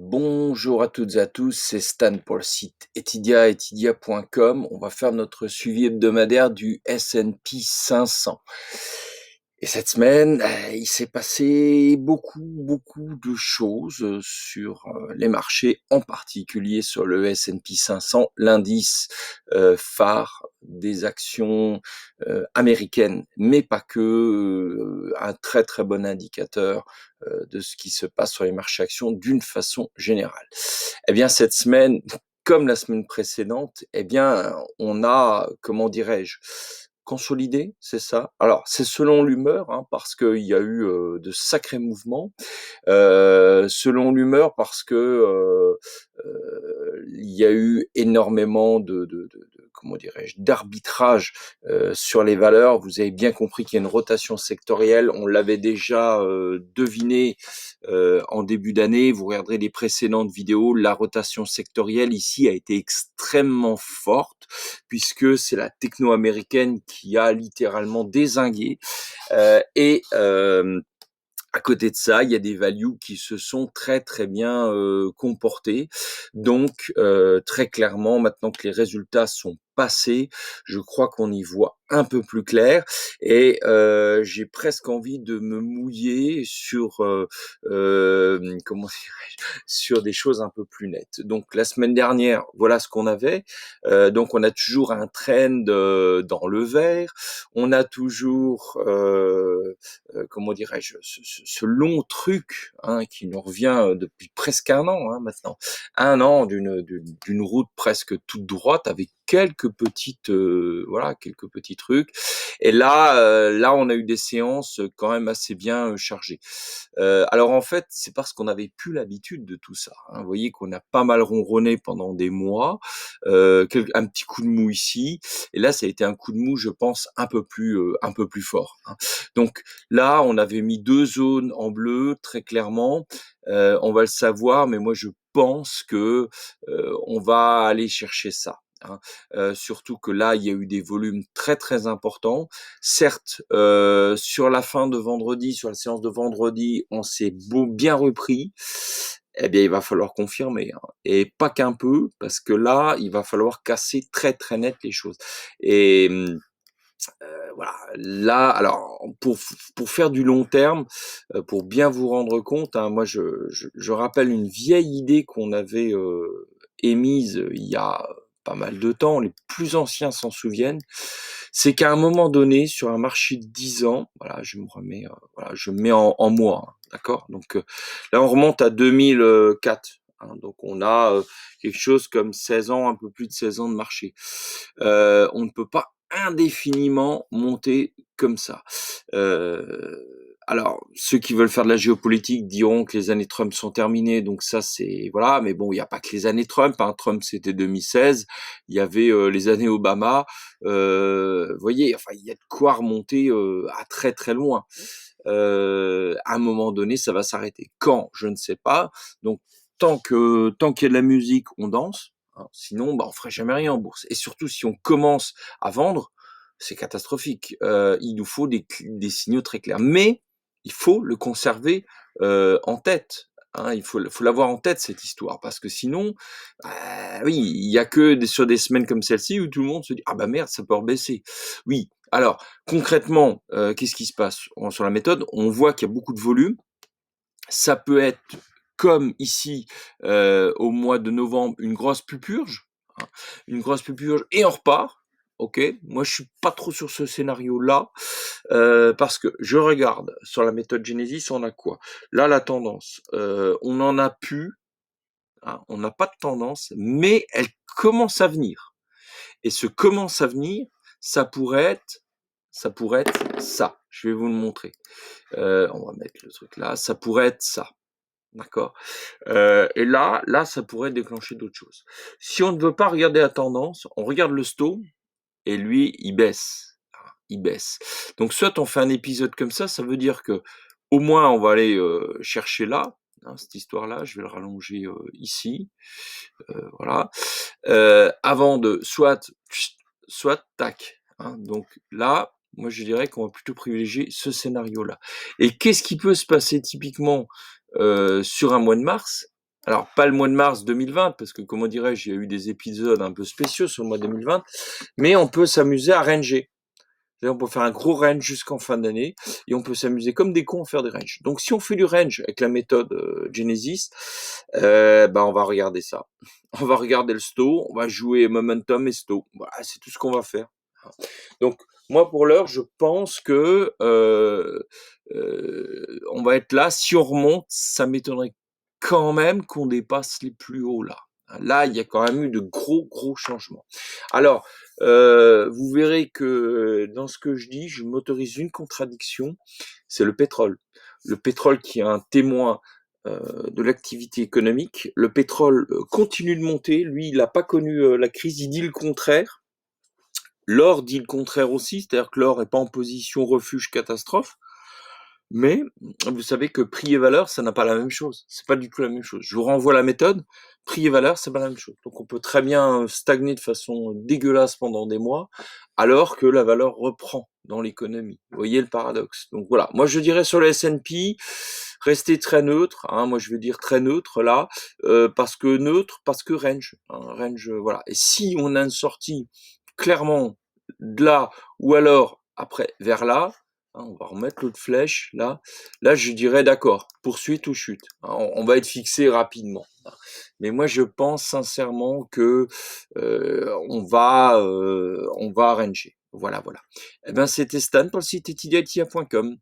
Bonjour à toutes et à tous, c'est Stan pour le site Etydia, etydia.com. On va faire notre suivi hebdomadaire du S&P 500. Et cette semaine, il s'est passé beaucoup de choses sur les marchés, en particulier sur le S&P 500, l'indice phare des actions américaines, mais pas que, un très bon indicateur de ce qui se passe sur les marchés actions d'une façon générale. Eh bien, cette semaine, comme la semaine précédente, eh bien, on a, comment dirais-je, consolidé, c'est ça. Alors, c'est selon l'humeur, hein, parce qu'il y a eu de sacrés mouvements. Selon l'humeur, parce que il y a eu énormément de comment dirais-je, d'arbitrage sur les valeurs. Vous avez bien compris qu'il y a une rotation sectorielle. On l'avait déjà deviné en début d'année. Vous regarderez les précédentes vidéos. La rotation sectorielle ici a été extrêmement forte puisque c'est la techno américaine qui a littéralement dézingué et à côté de ça, il y a des values qui se sont très bien comportés. Donc très clairement, maintenant que les résultats sont passés, je crois qu'on y voit un peu plus clair et j'ai presque envie de me mouiller sur comment dirais-je, sur des choses un peu plus nettes. Donc la semaine dernière, voilà ce qu'on avait. Donc on a toujours un trend dans le vert. On a toujours comment dirais-je, ce long truc qui nous revient depuis presque un an maintenant. Un an d'une route presque toute droite avec quelques petites voilà, quelques petits trucs. Et là on a eu des séances quand même assez bien chargées. Alors en fait, c'est parce qu'on n'avait plus l'habitude de tout ça. Vous voyez qu'on a pas mal ronronné pendant des mois, un petit coup de mou ici, et là ça a été un coup de mou, je pense, un peu plus fort. Donc là, on avait mis 2 zones en bleu très clairement. On va le savoir, mais moi je pense que on va aller chercher ça. Surtout que là, il y a eu des volumes très importants. Certes, sur la fin de vendredi, sur la séance de vendredi, on s'est bien repris. Eh bien, il va falloir confirmer, et pas qu'un peu, parce que là, il va falloir casser très net les choses. Et voilà, là, alors pour faire du long terme, pour bien vous rendre compte, moi je rappelle une vieille idée qu'on avait émise il y a pas mal de temps, les plus anciens s'en souviennent, c'est qu'à un moment donné, sur un marché de 10 ans, voilà, je me remets, voilà, je me mets en mois, d'accord? Donc là, on remonte à 2004. Donc on a quelque chose comme 16 ans, un peu plus de 16 ans de marché. On ne peut pas indéfiniment monter comme ça. Alors, ceux qui veulent faire de la géopolitique diront que les années Trump sont terminées, donc ça c'est voilà. Mais bon, il n'y a pas que les années Trump. Trump c'était 2016. Il y avait les années Obama. Vous voyez, enfin, il y a de quoi remonter à très loin. À un moment donné, ça va s'arrêter. Quand? Je ne sais pas. Donc, tant qu'il y a de la musique, on danse. Sinon, on ferait jamais rien en bourse. Et surtout, si on commence à vendre, c'est catastrophique. Il nous faut des signaux très clairs. Mais il faut le conserver en tête. Il faut l'avoir en tête, cette histoire, parce que sinon, oui, il y a que sur des semaines comme celle-ci où tout le monde se dit ah bah merde, ça peut rebaisser. Oui. Alors concrètement, qu'est-ce qui se passe sur la méthode? On voit qu'il y a beaucoup de volume. Ça peut être comme ici au mois de novembre, une grosse pupurge, une grosse pupurge et on repart. Ok, moi je suis pas trop sur ce scénario-là parce que je regarde sur la méthode Genesis, on a quoi? Là la tendance, on en a plus, on n'a pas de tendance, mais elle commence à venir. Et ce commence à venir, ça pourrait être ça. Je vais vous le montrer. On va mettre le truc là. Ça pourrait être ça. D'accord. Et là, ça pourrait déclencher d'autres choses. Si on ne veut pas regarder la tendance, on regarde le STO et lui, il baisse. Il baisse. Donc, soit on fait un épisode comme ça veut dire que au moins on va aller chercher là, cette histoire-là. Je vais le rallonger ici, voilà. Avant de soit tac. Donc là, moi je dirais qu'on va plutôt privilégier ce scénario-là. Et qu'est-ce qui peut se passer typiquement sur un mois de mars? Alors, pas le mois de mars 2020, parce que, comment dirais-je, il y a eu des épisodes un peu spéciaux sur le mois 2020, mais on peut s'amuser à ranger. On peut faire un gros range jusqu'en fin d'année et on peut s'amuser comme des cons à faire des ranges. Donc si on fait du range avec la méthode Genesis, on va regarder ça. On va regarder le sto, on va jouer momentum et sto. Voilà, c'est tout ce qu'on va faire. Donc moi pour l'heure, je pense que on va être là. Si on remonte, ça m'étonnerait quand même qu'on dépasse les plus hauts là. Là, il y a quand même eu de gros changements. Alors, vous verrez que dans ce que je dis, je m'autorise une contradiction, c'est le pétrole. Le pétrole qui est un témoin de l'activité économique. Le pétrole continue de monter. Lui, il n'a pas connu la crise, il dit le contraire. L'or dit le contraire aussi, c'est-à-dire que l'or n'est pas en position refuge catastrophe. Mais vous savez que prix et valeur, ça n'a pas la même chose. C'est pas du tout la même chose. Je vous renvoie la méthode. Prix et valeur, c'est pas la même chose. Donc on peut très bien stagner de façon dégueulasse pendant des mois, alors que la valeur reprend dans l'économie. Vous voyez le paradoxe. Donc voilà. Moi je dirais sur le S&P, restez très neutre. Hein. Moi je vais dire très neutre là, parce que range. Hein, range, voilà. Et si on a une sortie clairement de là, ou alors après vers là, hein, on va remettre l'autre flèche là. Là, je dirais d'accord, poursuite ou chute. Hein, on va être fixé rapidement. Mais moi, je pense sincèrement que on va ranger. Voilà, voilà. Eh ben, c'était Stan pour le site etidiatia.com.